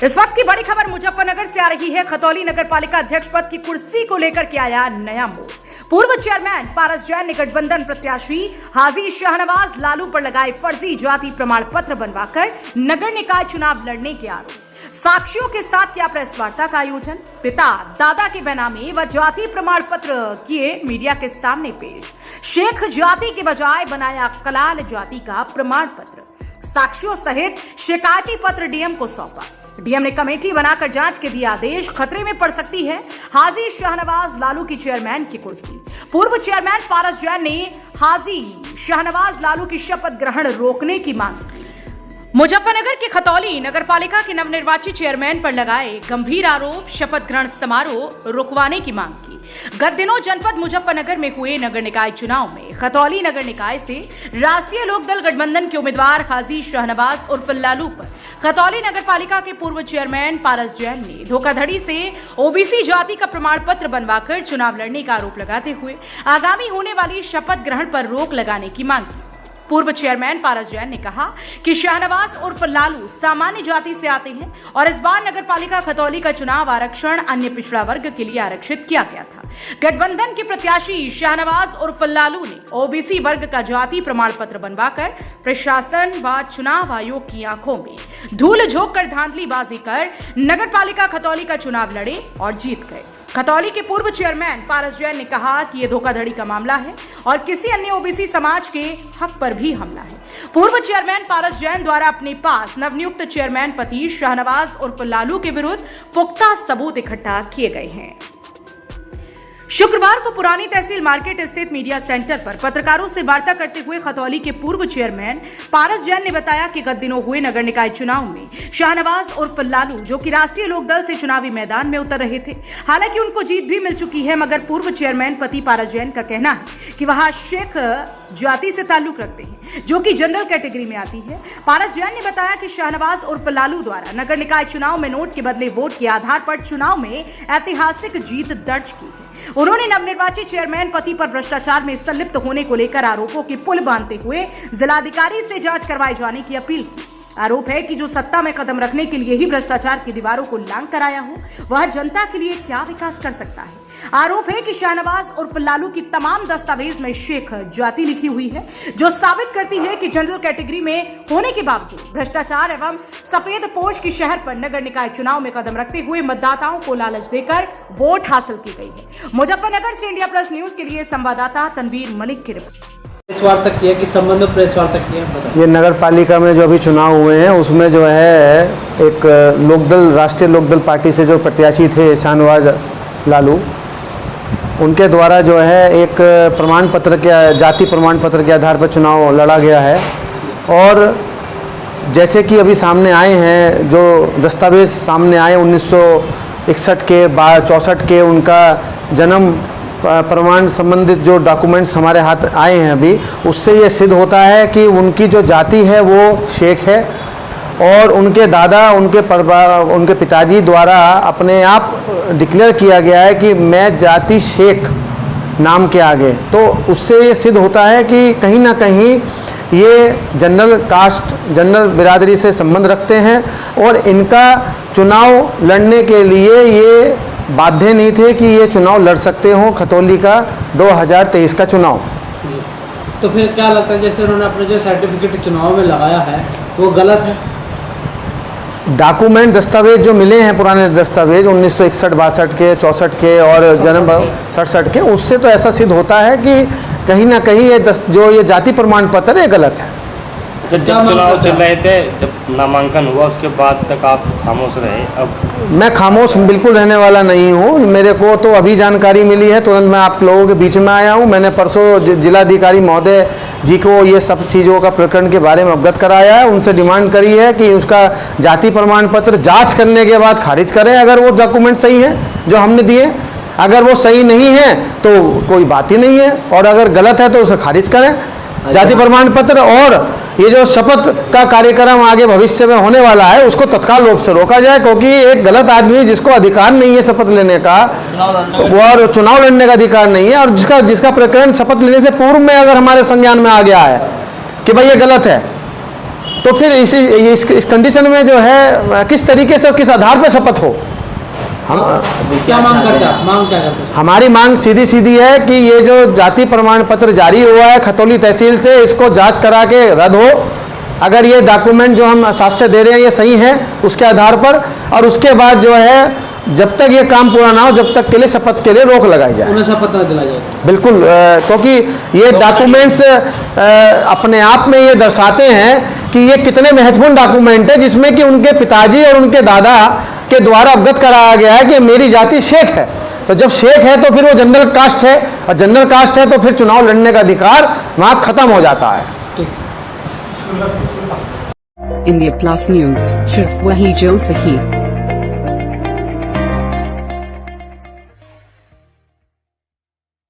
इस वक्त की बड़ी खबर मुजफ्फरनगर से आ रही है। खतौली नगर पालिका अध्यक्ष पद की कुर्सी को लेकर के आया नया मोड़। पूर्व चेयरमैन पारस जैन ने गठबंधन प्रत्याशी हाजी शाहनवाज लालू पर लगाए फर्जी जाति प्रमाण पत्र बनवाकर नगर निकाय चुनाव लड़ने के आरोप। साक्षियों के साथ किया प्रेस वार्ता का आयोजन। पिता दादा के बेनामी व जाति प्रमाण पत्र किए मीडिया के सामने पेश। शेख जाति के बजाय बनाया कलाल जाति का प्रमाण पत्र। साक्षियों सहित शिकायती पत्र डीएम को सौंपा। डीएम ने कमेटी बनाकर जांच के दिया आदेश। खतरे में पड़ सकती है हाजी शाहनवाज लालू की चेयरमैन की कुर्सी। पूर्व चेयरमैन पारस जैन ने हाजी शाहनवाज लालू की शपथ ग्रहण रोकने की मांग की। मुजफ्फरनगर के खतौली नगर पालिका के नवनिर्वाचित चेयरमैन पर लगाए गंभीर आरोप। शपथ ग्रहण समारोह रुकवाने की मांग की। गत दिनों जनपद मुजफ्फरनगर में हुए नगर निकाय चुनाव में खतौली नगर निकाय से राष्ट्रीय लोकदल गठबंधन के उम्मीदवार हाजी शाहनवाज उर्फ लालू पर खतौली नगर पालिका के पूर्व चेयरमैन पारस जैन ने धोखाधड़ी से ओबीसी जाति का प्रमाण पत्र बनवाकर चुनाव लड़ने का आरोप लगाते हुए आगामी होने वाली शपथ ग्रहण पर रोक लगाने की मांग की। पूर्व चेयरमैन पारस जैन ने कहा कि शाहनवाज उर्फ लालू सामान्य जाति से आते हैं और इस बार नगर पालिका खतौली का चुनाव आरक्षण अन्य पिछड़ा वर्ग के लिए आरक्षित किया गया था। गठबंधन के प्रत्याशी शाहनवाज उर्फ लालू ने ओबीसी वर्ग का जाति प्रमाण पत्र बनवाकर प्रशासन व चुनाव आयोग की आंखों में धूल झोंक कर धांधलीबाजी कर नगर पालिका खतौली का चुनाव लड़े और जीत गए। खतौली के पूर्व चेयरमैन पारस जैन ने कहा कि यह धोखाधड़ी का मामला है और किसी अन्य ओबीसी समाज के हक पर भी हमला है। पूर्व चेयरमैन पारस जैन द्वारा अपने पास नवनियुक्त चेयरमैन पति शाहनवाज उर्फ लालू के विरुद्ध पुख्ता सबूत इकट्ठा किए गए हैं। शुक्रवार को पुरानी तहसील मार्केट स्थित मीडिया सेंटर पर पत्रकारों से वार्ता करते हुए खतौली के पूर्व चेयरमैन पारस जैन ने बताया कि गत दिनों हुए नगर निकाय चुनाव में शाहनवाज उर्फ लालू, जो कि राष्ट्रीय लोकदल से चुनावी मैदान में उतर रहे थे, हालांकि उनको जीत भी मिल चुकी है, मगर पूर्व चेयरमैन पति पारस जैन का कहना है कि वह शेख जाति से ताल्लुक रखते हैं, जो कि जनरल कैटेगरी में आती है। पारस जैन ने बताया कि शाहनवाज उर्फ लालू द्वारा नगर निकाय चुनाव में नोट के बदले वोट के आधार पर चुनाव में ऐतिहासिक जीत दर्ज की है। उन्होंने नवनिर्वाचित चेयरमैन पति पर भ्रष्टाचार में संलिप्त होने को लेकर आरोपों की पुल बांधते हुए जिलाधिकारी से जांच करवाए जाने की अपील की। आरोप है कि जो सत्ता में कदम रखने के लिए ही भ्रष्टाचार की दीवारों को लांग कर आया हो, वह जनता के लिए क्या विकास कर सकता है। आरोप है कि शाहनवाज उर्फ लालू की तमाम दस्तावेज में शेख जाति लिखी हुई है, जो साबित करती है कि जनरल कैटेगरी में होने के बावजूद भ्रष्टाचार एवं सफेद पोश की शहर पर नगर निकाय चुनाव में कदम रखते हुए मतदाताओं को लालच देकर वोट हासिल की गई है। मुजफ्फरनगर से इंडिया प्लस न्यूज के लिए संवाददाता तनवीर मलिक की रिपोर्ट। प्रेस वार्ता किया, किस संबंध में प्रेस वार्ता किया? ये नगर पालिका में जो अभी चुनाव हुए हैं उसमें जो है एक लोकदल, राष्ट्रीय लोकदल पार्टी से जो प्रत्याशी थे शाहनवाज लालू, उनके द्वारा जो है एक प्रमाण पत्र के, जाति प्रमाण पत्र के आधार पर चुनाव लड़ा गया है। और जैसे कि अभी सामने आए हैं, जो दस्तावेज सामने आए 1961 के, 64 के, उनका जन्म प्रमाण संबंधित जो डॉक्यूमेंट्स हमारे हाथ आए हैं अभी, उससे ये सिद्ध होता है कि उनकी जो जाति है वो शेख है और उनके दादा, उनके पिताजी द्वारा अपने आप डिक्लेयर किया गया है कि मैं जाति शेख नाम के आगे। तो उससे ये सिद्ध होता है कि कहीं ना कहीं ये जनरल कास्ट, जनरल बिरादरी से संबंध रखते हैं और इनका चुनाव लड़ने के लिए ये बाध्य नहीं थे कि ये चुनाव लड़ सकते हो, खतौली का 2023 का चुनाव। तो फिर क्या लगता है, जैसे उन्होंने अपने जो सर्टिफिकेट चुनाव में लगाया है वो गलत है? डॉक्यूमेंट, दस्तावेज जो मिले हैं, पुराने दस्तावेज 1961, 62 के, 64 के और जन्म 67 के, उससे तो ऐसा सिद्ध होता है कि कहीं ना कहीं ये जो ये जाति प्रमाण पत्र है गलत है। जब चुनाव चल रहे थे, जब नामांकन हुआ उसके बाद तक आप खामोश रहे। अब मैं खामोश बिल्कुल रहने वाला नहीं हूँ। मेरे को तो अभी जानकारी मिली है, तुरंत मैं आप लोगों के बीच में आया हूँ। मैंने परसों जिलाधिकारी महोदय जी को ये सब चीज़ों का प्रकरण के बारे में अवगत कराया है। उनसे डिमांड करी है कि उसका जाति प्रमाण पत्र जाँच करने के बाद खारिज करें, अगर वो डॉक्यूमेंट सही है जो हमने दिए। अगर वो सही नहीं है तो कोई बात ही नहीं है, और अगर गलत है तो उसे खारिज करें जाति प्रमाण पत्र। और ये जो शपथ का कार्यक्रम आगे भविष्य में होने वाला है उसको तत्काल रूप से रोका जाए, क्योंकि एक गलत आदमी जिसको अधिकार नहीं है शपथ लेने का और चुनाव लड़ने का अधिकार नहीं है, और जिसका प्रकरण शपथ लेने से पूर्व में अगर हमारे संज्ञान में आ गया है कि भाई ये गलत है, तो फिर इस कंडीशन में जो है किस तरीके से किस आधार पर शपथ हो? हम क्या मांग करते हैं? मांग क्या करते हैं? हमारी मांग सीधी सीधी है कि ये जो जाति प्रमाण पत्र जारी हुआ है खतौली तहसील से, इसको जांच करा के रद्द हो। अगर ये डॉक्यूमेंट जो हम साक्ष्य दे रहे हैं ये सही है उसके आधार पर, और उसके बाद जो है जब तक ये काम पूरा ना हो जब तक के लिए शपथ के लिए रोक लगाई जाए। उन्हें शपथ न दिला जाए। बिल्कुल, क्योंकि ये डॉक्यूमेंट्स अपने आप में ये दर्शाते हैं कि ये कितने महत्वपूर्ण डॉक्यूमेंट है, जिसमें कि उनके पिताजी और उनके दादा के द्वारा अवगत कराया गया है कि मेरी जाति शेख है। तो जब शेख है तो फिर वो जनरल कास्ट है, और जनरल कास्ट है तो फिर चुनाव लड़ने का अधिकार वहाँ खत्म हो जाता है। इंडिया प्लस न्यूज, सिर्फ वही जो सही।